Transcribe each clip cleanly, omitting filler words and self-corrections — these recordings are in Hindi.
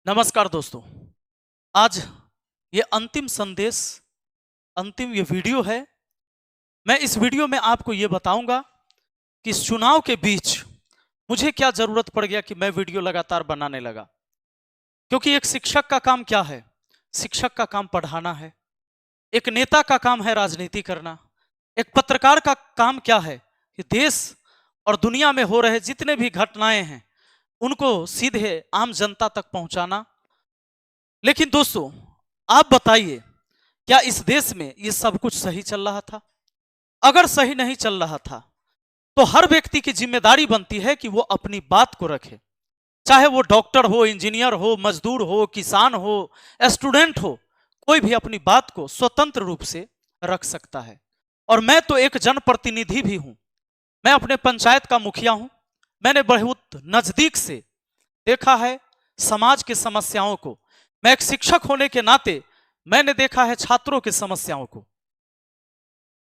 नमस्कार दोस्तों। आज ये अंतिम संदेश, अंतिम ये वीडियो है। मैं इस वीडियो में आपको ये बताऊंगा कि इस चुनाव के बीच मुझे क्या जरूरत पड़ गया कि मैं वीडियो लगातार बनाने लगा। क्योंकि एक शिक्षक का काम क्या है? शिक्षक का काम पढ़ाना है। एक नेता का काम है राजनीति करना। एक पत्रकार का काम क्या है कि देश और दुनिया में हो रहे जितने भी घटनाएं हैं उनको सीधे आम जनता तक पहुंचाना। लेकिन दोस्तों, आप बताइए, क्या इस देश में ये सब कुछ सही चल रहा था? अगर सही नहीं चल रहा था तो हर व्यक्ति की जिम्मेदारी बनती है कि वो अपनी बात को रखे। चाहे वो डॉक्टर हो, इंजीनियर हो, मजदूर हो, किसान हो, स्टूडेंट हो, कोई भी अपनी बात को स्वतंत्र रूप से रख सकता है। और मैं तो एक जनप्रतिनिधि भी हूं। मैं अपने पंचायत का मुखिया हूं। मैंने बहुत नजदीक से देखा है समाज की समस्याओं को। मैं एक शिक्षक होने के नाते मैंने देखा है छात्रों की समस्याओं को।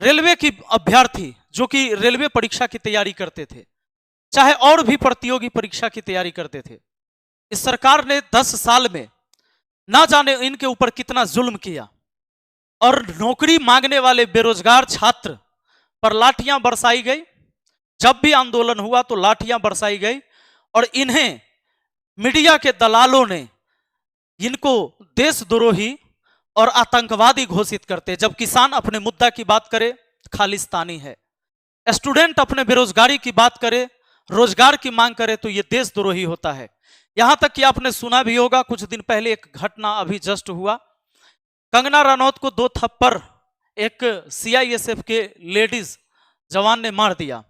रेलवे की अभ्यर्थी जो कि रेलवे परीक्षा की तैयारी करते थे, चाहे और भी प्रतियोगी परीक्षा की तैयारी करते थे, इस सरकार ने 10 साल में ना जाने इनके ऊपर कितना जुल्म किया। और नौकरी मांगने वाले बेरोजगार छात्र पर लाठियां बरसाई गई। जब भी आंदोलन हुआ तो लाठियां बरसाई गई और इन्हें मीडिया के दलालों ने इनको देशद्रोही और आतंकवादी घोषित करते। जब किसान अपने मुद्दा की बात करे, खालिस्तानी है। स्टूडेंट अपने बेरोजगारी की बात करे, रोजगार की मांग करे, तो ये देशद्रोही होता है। यहां तक कि आपने सुना भी होगा, कुछ दिन पहले एक घटना अभी जस्ट हुआ। कंगना रनौत को 2 थप्पड़ एक सीआईएसएफ के लेडीज जवान ने मार दिया।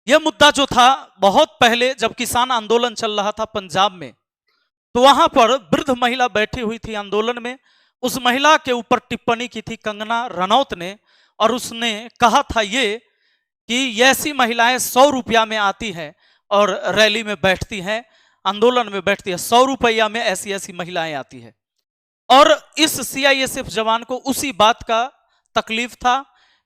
यह मुद्दा जो था बहुत पहले जब किसान आंदोलन चल रहा था पंजाब में, तो वहां पर वृद्ध महिला बैठी हुई थी आंदोलन में। उस महिला के ऊपर टिप्पणी की थी कंगना रनौत ने, और उसने कहा था ये कि ऐसी महिलाएं 100 रुपया में आती हैं और रैली में बैठती हैं, आंदोलन में बैठती है। 100 रुपया में ऐसी ऐसी महिलाएं आती है। और इस सीआईएसएफ जवान को उसी बात का तकलीफ था,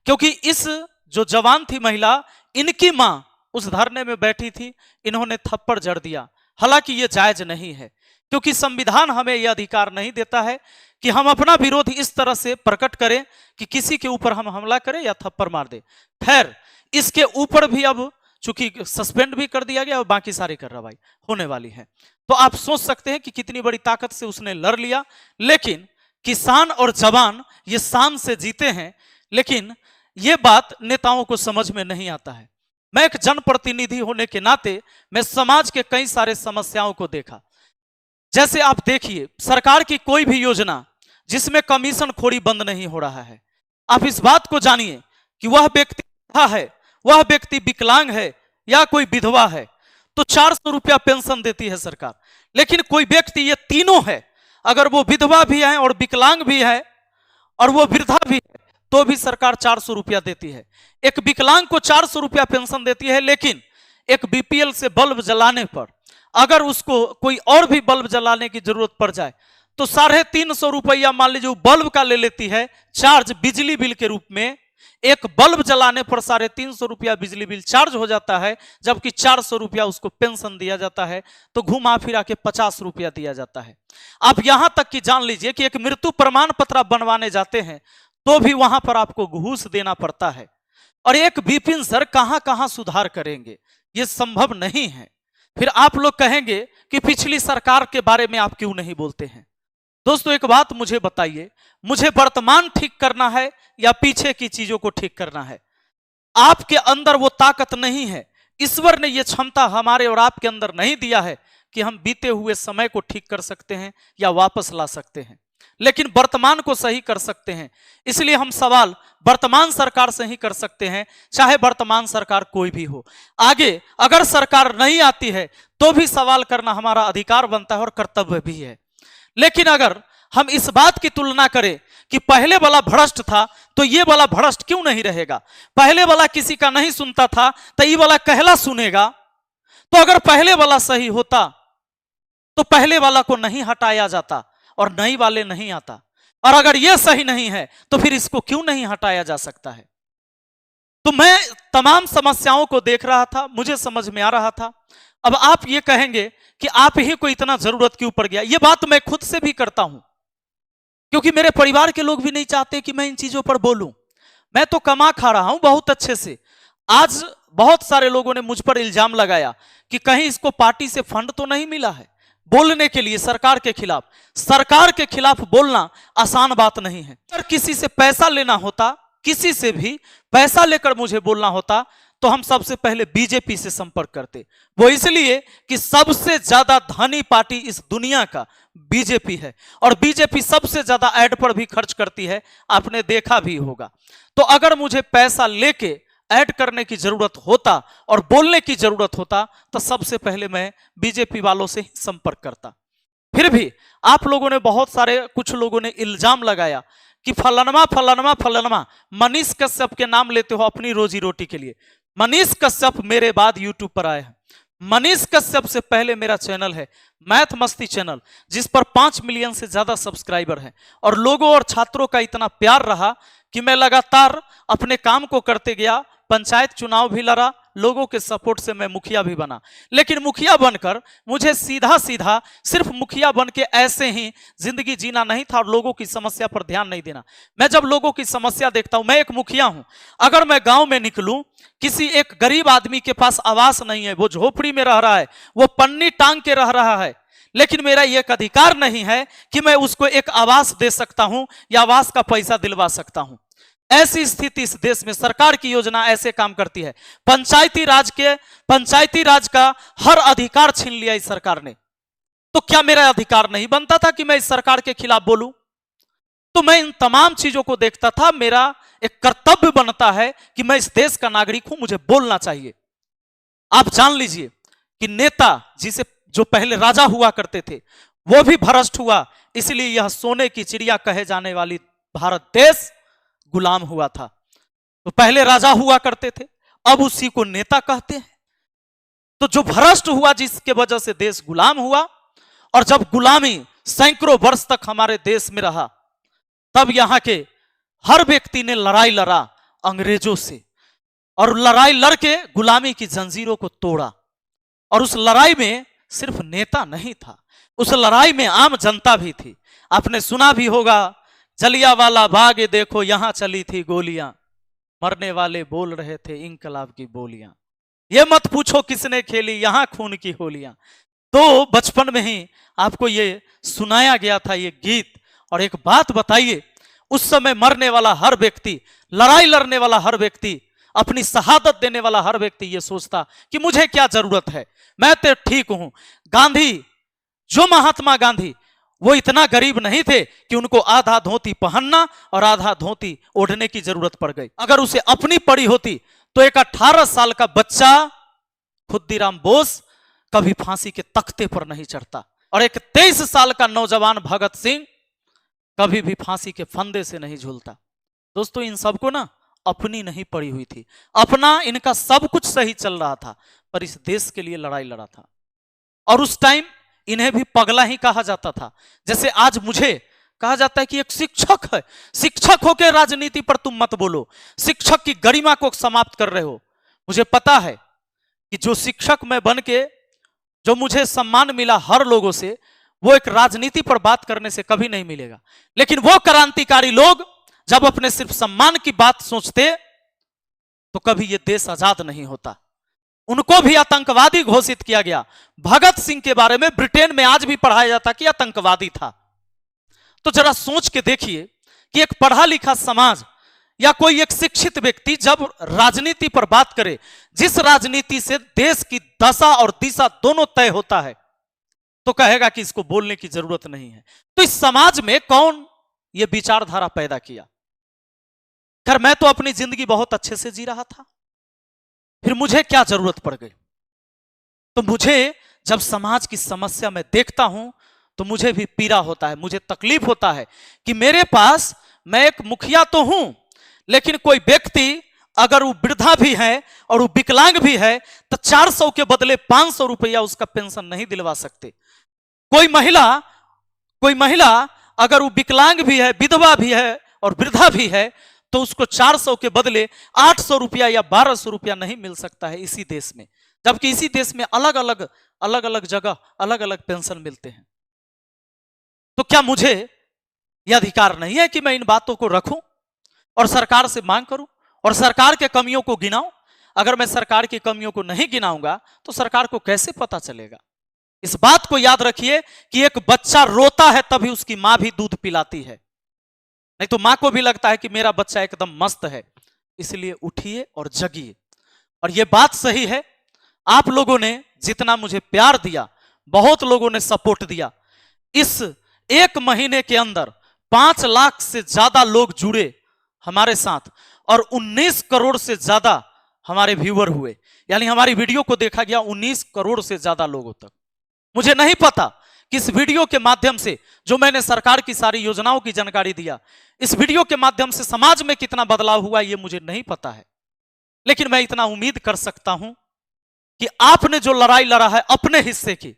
क्योंकि इस जो जवान थी महिला, इनकी मां उस धरने में बैठी थी, इन्होंने थप्पड़ जड़ दिया। हालांकि ये जायज नहीं है, क्योंकि संविधान हमें यह अधिकार नहीं देता है कि हम अपना विरोध इस तरह से प्रकट करें कि किसी के ऊपर हम हमला करें या थप्पड़ मार दे। खैर, इसके ऊपर भी अब चूंकि सस्पेंड भी कर दिया गया और बाकी सारी कार्रवाई होने वाली है, तो आप सोच सकते हैं कि कितनी बड़ी ताकत से उसने लड़ लिया। लेकिन किसान और जवान ये शान से जीते हैं। लेकिन ये बात नेताओं को समझ में नहीं आता है। मैं एक जनप्रतिनिधि होने के नाते मैं समाज के कई सारे समस्याओं को देखा। जैसे आप देखिए, सरकार की कोई भी योजना जिसमें कमीशन खोरी बंद नहीं हो रहा है। आप इस बात को जानिए कि वह व्यक्ति है, वह व्यक्ति विकलांग है या कोई विधवा है, तो 400 रुपया पेंशन देती है सरकार। लेकिन कोई व्यक्ति ये तीनों है, अगर वो विधवा भी है और विकलांग भी है और वो वृद्धा भी है, तो भी सरकार 400 रुपया देती है। एक विकलांग को 400 रुपया पेंशन देती है, लेकिन एक बीपीएल से बल्ब जलाने पर अगर उसको कोई और भी बल्ब जलाने की जरूरत पड़ जाए तो 350 रुपया मान लीजिए बल्ब का ले लेती है चार्ज बिजली बिल के रूप में। एक बल्ब जलाने पर 350 रुपया बिजली बिल चार्ज हो जाता है, जबकि 400 रुपया उसको पेंशन दिया जाता है, तो घुमा फिरा के 50 रुपया दिया जाता है। आप यहां तक कि जान लीजिए कि एक मृत्यु प्रमाण पत्र आप बनवाने जाते हैं तो भी वहां पर आपको घूस देना पड़ता है। और एक विपिन सर कहां कहां सुधार करेंगे, यह संभव नहीं है। फिर आप लोग कहेंगे कि पिछली सरकार के बारे में आप क्यों नहीं बोलते हैं। दोस्तों, एक बात मुझे बताइए, मुझे वर्तमान ठीक करना है या पीछे की चीजों को ठीक करना है? आपके अंदर वो ताकत नहीं है। ईश्वर ने ये क्षमता हमारे और आपके अंदर नहीं दिया है कि हम बीते हुए समय को ठीक कर सकते हैं या वापस ला सकते हैं, लेकिन वर्तमान को सही कर सकते हैं। इसलिए हम सवाल वर्तमान सरकार से ही कर सकते हैं, चाहे वर्तमान सरकार कोई भी हो। आगे अगर सरकार नहीं आती है तो भी सवाल करना हमारा अधिकार बनता है और कर्तव्य भी है। लेकिन अगर हम इस बात की तुलना करें कि पहले वाला भ्रष्ट था तो ये वाला भ्रष्ट क्यों नहीं रहेगा, पहले वाला किसी का नहीं सुनता था तो ये वाला कहला सुनेगा। तो अगर पहले वाला सही होता तो पहले वाला को नहीं हटाया जाता और नई वाले नहीं आता, और अगर यह सही नहीं है तो फिर इसको क्यों नहीं हटाया जा सकता है। तो मैं तमाम समस्याओं को देख रहा था, मुझे समझ में आ रहा था अब आप ये कहेंगे कि आप ही को इतना जरूरत क्यों पड़ गया। ये बात मैं खुद से भी करता हूं, क्योंकि मेरे परिवार के लोग भी नहीं चाहते कि मैं इन चीजों पर बोलूं। मैं तो कमा खा रहा हूं बहुत अच्छे से। आज बहुत सारे लोगों ने मुझ पर इल्जाम लगाया कि कहीं इसको पार्टी से फंड तो नहीं मिला है बोलने के लिए सरकार के खिलाफ। सरकार के खिलाफ बोलना आसान बात नहीं है। अगर किसी से पैसा लेना होता, किसी से भी पैसा लेकर मुझे बोलना होता, तो हम सबसे पहले बीजेपी से संपर्क करते। वो इसलिए कि सबसे ज्यादा धनी पार्टी इस दुनिया का बीजेपी है, और बीजेपी सबसे ज्यादा ऐड पर भी खर्च करती है, आपने देखा भी होगा। तो अगर मुझे पैसा लेके ऐड करने की जरूरत होता और बोलने की जरूरत होता, तो सबसे पहले मैं बीजेपी वालों से ही संपर्क करता। फिर भी आप लोगों ने, बहुत सारे कुछ लोगों ने इल्जाम लगाया कि फलानमा फलानमा फलानमा, मनीष कश्यप के नाम लेते हो अपनी रोजी रोटी के लिए। मनीष कश्यप मेरे बाद यूट्यूब पर आए हैं। मनीष कश्यप से पहले मेरा चैनल है मैथ मस्ती चैनल, जिस पर 5 मिलियन से ज्यादा सब्सक्राइबर हैं, और लोगों और छात्रों का इतना प्यार रहा कि मैं लगातार अपने काम को करते गया। पंचायत चुनाव भी लड़ा, लोगों के सपोर्ट से मैं मुखिया भी बना। लेकिन मुखिया बनकर मुझे सीधा सीधा सिर्फ मुखिया बन के ऐसे ही जिंदगी जीना नहीं था, और लोगों की समस्या पर ध्यान नहीं देना। मैं जब लोगों की समस्या देखता हूं, मैं एक मुखिया हूं, अगर मैं गांव में निकलूं, किसी एक गरीब आदमी के पास आवास नहीं है, वो झोपड़ी में रह रहा है, वो पन्नी टांग के रह रहा है, लेकिन मेरा यह एक अधिकार नहीं है कि मैं उसको एक आवास दे सकता हूं या आवास का पैसा दिलवा सकता हूं। ऐसी स्थिति इस देश में सरकार की योजना ऐसे काम करती है। पंचायती राज का हर अधिकार छीन लिया इस सरकार ने। तो क्या मेरा अधिकार नहीं बनता था कि मैं इस सरकार के खिलाफ बोलूं? तो मैं इन तमाम चीजों को देखता था, मेरा एक कर्तव्य बनता है कि मैं इस देश का नागरिक हूं, मुझे बोलना चाहिए। आप जान लीजिए कि नेता जिसे जो पहले राजा हुआ करते थे, वो भी भ्रष्ट हुआ, इसलिए यह सोने की चिड़िया कहे जाने वाली भारत देश गुलाम हुआ था। तो पहले राजा हुआ करते थे, अब उसी को नेता कहते हैं। तो जो भ्रष्ट हुआ, जिसके वजह से देश गुलाम हुआ, और जब गुलामी सैकड़ों वर्ष तक हमारे देश में रहा, तब यहां के हर व्यक्ति ने लड़ाई लड़ा अंग्रेजों से, और लड़ाई लड़के गुलामी की जंजीरों को तोड़ा। और उस लड़ाई में सिर्फ नेता नहीं था, उस लड़ाई में आम जनता भी थी। आपने सुना भी होगा, जलियांवाला बाग देखो यहां चली थी गोलियां, मरने वाले बोल रहे थे इंकलाब की बोलियां, ये मत पूछो किसने खेली यहां खून की होलियां। तो बचपन में ही आपको ये सुनाया गया था ये गीत। और एक बात बताइए, उस समय मरने वाला हर व्यक्ति, लड़ाई लड़ने वाला हर व्यक्ति, अपनी शहादत देने वाला हर व्यक्ति ये सोचता कि मुझे क्या जरूरत है, मैं तो ठीक हूं। गांधी, जो महात्मा गांधी, वो इतना गरीब नहीं थे कि उनको आधा धोती पहनना और आधा धोती ओढ़ने की जरूरत पड़ गई। अगर उसे अपनी पड़ी होती तो एक 18 साल का बच्चा खुद्दीराम बोस कभी फांसी के तख्ते पर नहीं चढ़ता, और एक 23 साल का नौजवान भगत सिंह कभी भी फांसी के फंदे से नहीं झूलता। दोस्तों, इन सबको ना अपनी नहीं पड़ी हुई थी, अपना इनका सब कुछ सही चल रहा था, पर इस देश के लिए लड़ाई लड़ा था। और उस टाइम इन्हें भी पगला ही कहा जाता था। जैसे आज मुझे कहा जाता है कि एक शिक्षक है, शिक्षक होकर राजनीति पर तुम मत बोलो, शिक्षक की गरिमा को समाप्त कर रहे हो। मुझे पता है कि जो शिक्षक मैं बन के, जो मुझे सम्मान मिला हर लोगों से, वो एक राजनीति पर बात करने से कभी नहीं मिलेगा। लेकिन वो क्रांतिकारी लोग जब अपने सिर्फ सम्मान की बात सोचते, तो कभी ये देश आजाद नहीं होता। उनको भी आतंकवादी घोषित किया गया। भगत सिंह के बारे में ब्रिटेन में आज भी पढ़ाया जाता कि आतंकवादी था। तो जरा सोच के देखिए कि एक पढ़ा लिखा समाज या कोई एक शिक्षित व्यक्ति जब राजनीति पर बात करे, जिस राजनीति से देश की दशा और दिशा दोनों तय होता है, तो कहेगा कि इसको बोलने की जरूरत नहीं है। तो इस समाज में कौन ये विचारधारा पैदा किया? खैर, मैं तो अपनी जिंदगी बहुत अच्छे से जी रहा था, फिर मुझे क्या जरूरत पड़ गई? तो मुझे जब समाज की समस्या में देखता हूं, तो मुझे भी पीड़ा होता है, मुझे तकलीफ होता है कि मेरे पास, मैं एक मुखिया तो हूं, लेकिन कोई व्यक्ति अगर वो वृद्धा भी है और वो विकलांग भी है, तो 400 के बदले 500 रुपया उसका पेंशन नहीं दिलवा सकते। कोई महिला अगर वो विकलांग भी है, विधवा भी है और वृद्धा भी है, तो उसको 400 के बदले 800 रुपया या 1200 रुपया नहीं मिल सकता है इसी देश में। जबकि इसी देश में अलग अलग जगह अलग अलग पेंशन मिलते हैं। तो क्या मुझे यह अधिकार नहीं है कि मैं इन बातों को रखूं और सरकार से मांग करूं और सरकार के कमियों को गिनाऊं? अगर मैं सरकार की कमियों को नहीं गिनाऊंगा तो सरकार को कैसे पता चलेगा? इस बात को याद रखिए कि एक बच्चा रोता है तभी उसकी मां भी दूध पिलाती है, नहीं तो मां को भी लगता है कि मेरा बच्चा एकदम मस्त है। इसलिए उठिए और जगिए। और यह बात सही है, आप लोगों ने जितना मुझे प्यार दिया, बहुत लोगों ने सपोर्ट दिया। इस एक महीने के अंदर 5 लाख से ज्यादा लोग जुड़े हमारे साथ और 19 करोड़ से ज्यादा हमारे व्यूअर हुए, यानी हमारी वीडियो को देखा गया 19 करोड़ से ज्यादा लोगों तक। मुझे नहीं पता कि इस वीडियो के माध्यम से जो मैंने सरकार की सारी योजनाओं की जानकारी दिया, इस वीडियो के माध्यम से समाज में कितना बदलाव हुआ, यह मुझे नहीं पता है। लेकिन मैं इतना उम्मीद कर सकता हूं कि आपने जो लड़ाई लड़ा है अपने हिस्से की,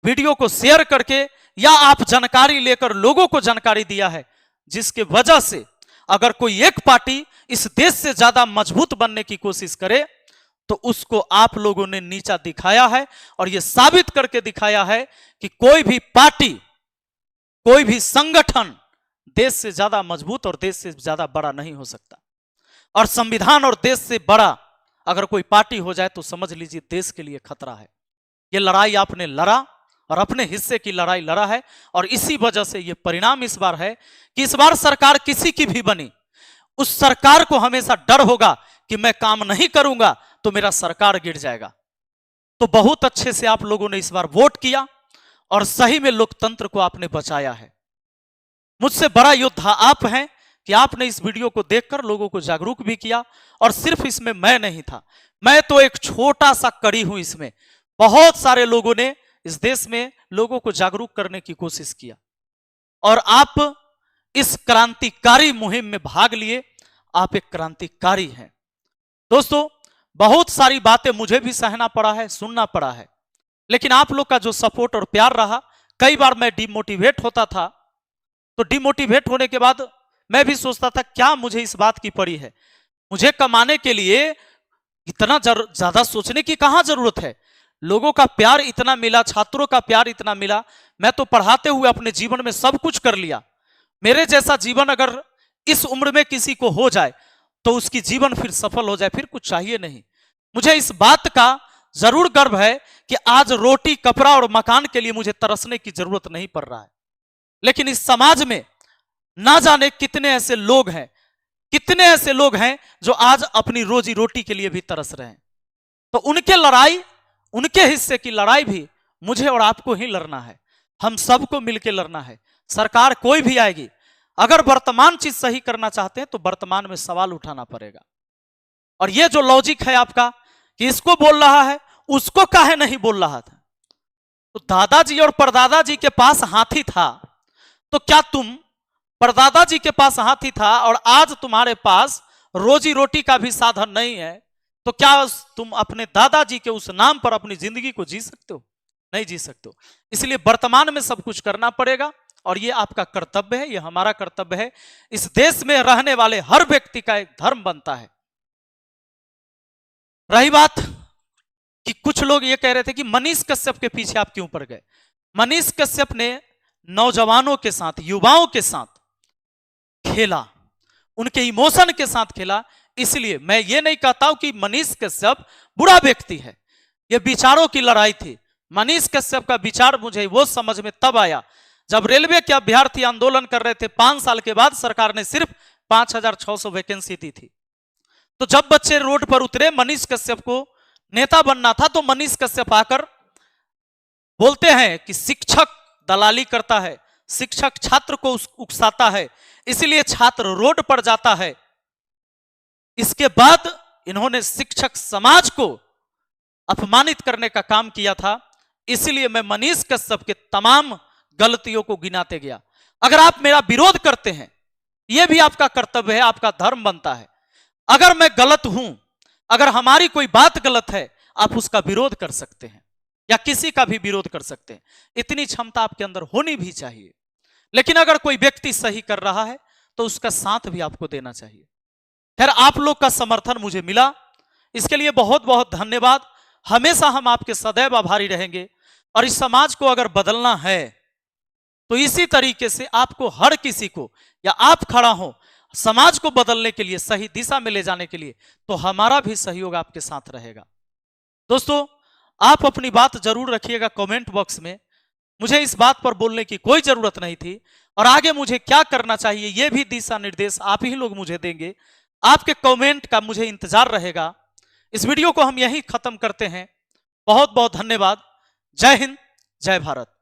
वीडियो को शेयर करके या आप जानकारी लेकर लोगों को जानकारी दिया है, जिसके वजह से अगर कोई एक पार्टी इस देश से ज्यादा मजबूत बनने की कोशिश करे तो उसको आप लोगों ने नीचा दिखाया है और यह साबित करके दिखाया है कि कोई भी पार्टी, कोई भी संगठन देश से ज्यादा मजबूत और देश से ज्यादा बड़ा नहीं हो सकता। और संविधान और देश से बड़ा अगर कोई पार्टी हो जाए तो समझ लीजिए देश के लिए खतरा है। यह लड़ाई आपने लड़ा और अपने हिस्से की लड़ाई लड़ा है और इसी वजह से यह परिणाम इस बार है कि इस बार सरकार किसी की भी बनी, उस सरकार को हमेशा डर होगा कि मैं काम नहीं करूंगा तो मेरा सरकार गिर जाएगा। तो बहुत अच्छे से आप लोगों ने इस बार वोट किया और सही में लोकतंत्र को आपने बचाया है। मुझसे बड़ा योद्धा आप हैं कि आपने इस वीडियो को देखकर लोगों को जागरूक भी किया। और सिर्फ इसमें मैं नहीं था, मैं तो एक छोटा सा कड़ी हूं, इसमें बहुत सारे लोगों ने इस देश में लोगों को जागरूक करने की कोशिश किया और आप इस क्रांतिकारी मुहिम में भाग लिए। आप एक क्रांतिकारी हैं दोस्तों। बहुत सारी बातें मुझे भी सहना पड़ा है, सुनना पड़ा है, लेकिन आप लोग का जो सपोर्ट और प्यार रहा, कई बार मैं डिमोटिवेट होता था। तो डिमोटिवेट होने के बाद मैं भी सोचता था क्या मुझे इस बात की पड़ी है, मुझे कमाने के लिए इतना ज्यादा सोचने की कहां जरूरत है। लोगों का प्यार इतना मिला, छात्रों का प्यार इतना मिला, मैं तो पढ़ाते हुए अपने जीवन में सब कुछ कर लिया। मेरे जैसा जीवन अगर इस उम्र में किसी को हो जाए तो उसकी जीवन फिर सफल हो जाए, फिर कुछ चाहिए नहीं। मुझे इस बात का जरूर गर्व है कि आज रोटी, कपड़ा और मकान के लिए मुझे तरसने की जरूरत नहीं पड़ रहा है। लेकिन इस समाज में ना जाने कितने ऐसे लोग हैं, कितने ऐसे लोग हैं जो आज अपनी रोजी रोटी के लिए भी तरस रहे हैं। तो उनके लड़ाई, उनके हिस्से की लड़ाई भी मुझे और आपको ही लड़ना है, हम सबको मिलकर लड़ना है। सरकार कोई भी आएगी, अगर वर्तमान चीज सही करना चाहते हैं तो वर्तमान में सवाल उठाना पड़ेगा। और ये जो लॉजिक है आपका कि इसको बोल रहा है उसको काहे नहीं बोल रहा था, तो दादाजी और परदादा जी के पास हाथी था, तो क्या तुम, परदादा जी के पास हाथी था और आज तुम्हारे पास रोजी रोटी का भी साधन नहीं है, तो क्या तुम अपने दादाजी के उस नाम पर अपनी जिंदगी को जी सकते हो? नहीं जी सकते हो। इसलिए वर्तमान में सब कुछ करना पड़ेगा और ये आपका कर्तव्य है, ये हमारा कर्तव्य है। इस देश में रहने वाले हर व्यक्ति का एक धर्म बनता है। रही बात कि कुछ लोग ये कह रहे थे कि मनीष कश्यप के पीछे आप क्यों पड़ गए। मनीष कश्यप ने नौजवानों के साथ, युवाओं के साथ खेला, उनके इमोशन के साथ खेला। इसलिए मैं ये नहीं कहता हूं कि मनीष कश्यप बुरा व्यक्ति है, ये विचारों की लड़ाई थी। मनीष कश्यप का विचार मुझे वो समझ में तब आया जब रेलवे के अभ्यर्थी आंदोलन कर रहे थे। 5 साल के बाद सरकार ने सिर्फ 5600 वैकेंसी दी थी। तो जब बच्चे रोड पर उतरे, मनीष कश्यप को नेता बनना था, तो मनीष कश्यप आकर बोलते हैं कि शिक्षक दलाली करता है, शिक्षक छात्र को उकसाता है, इसलिए छात्र रोड पर जाता है। इसके बाद इन्होंने शिक्षक समाज को अपमानित करने का काम किया था। इसलिए मैं मनीष कश्यप के तमाम गलतियों को गिनाते गया। अगर आप मेरा विरोध करते हैं, यह भी आपका कर्तव्य है, आपका धर्म बनता है। अगर मैं गलत हूं, अगर हमारी कोई बात गलत है, आप उसका विरोध कर सकते हैं या किसी का भी विरोध कर सकते हैं। इतनी क्षमता आपके अंदर होनी भी चाहिए। लेकिन अगर कोई व्यक्ति सही कर रहा है तो उसका साथ भी आपको देना चाहिए। खैर, आप लोग का समर्थन मुझे मिला, इसके लिए बहुत बहुत धन्यवाद। हमेशा हम आपके सदैव आभारी रहेंगे। और इस समाज को अगर बदलना है तो इसी तरीके से आपको हर किसी को, या आप खड़ा हो समाज को बदलने के लिए, सही दिशा में ले जाने के लिए, तो हमारा भी सहयोग आपके साथ रहेगा। दोस्तों, आप अपनी बात जरूर रखिएगा कमेंट बॉक्स में। मुझे इस बात पर बोलने की कोई जरूरत नहीं थी, और आगे मुझे क्या करना चाहिए यह भी दिशा निर्देश आप ही लोग मुझे देंगे। आपके कमेंट का मुझे इंतजार रहेगा। इस वीडियो को हम यहीं खत्म करते हैं। बहुत बहुत धन्यवाद। जय हिंद, जय भारत।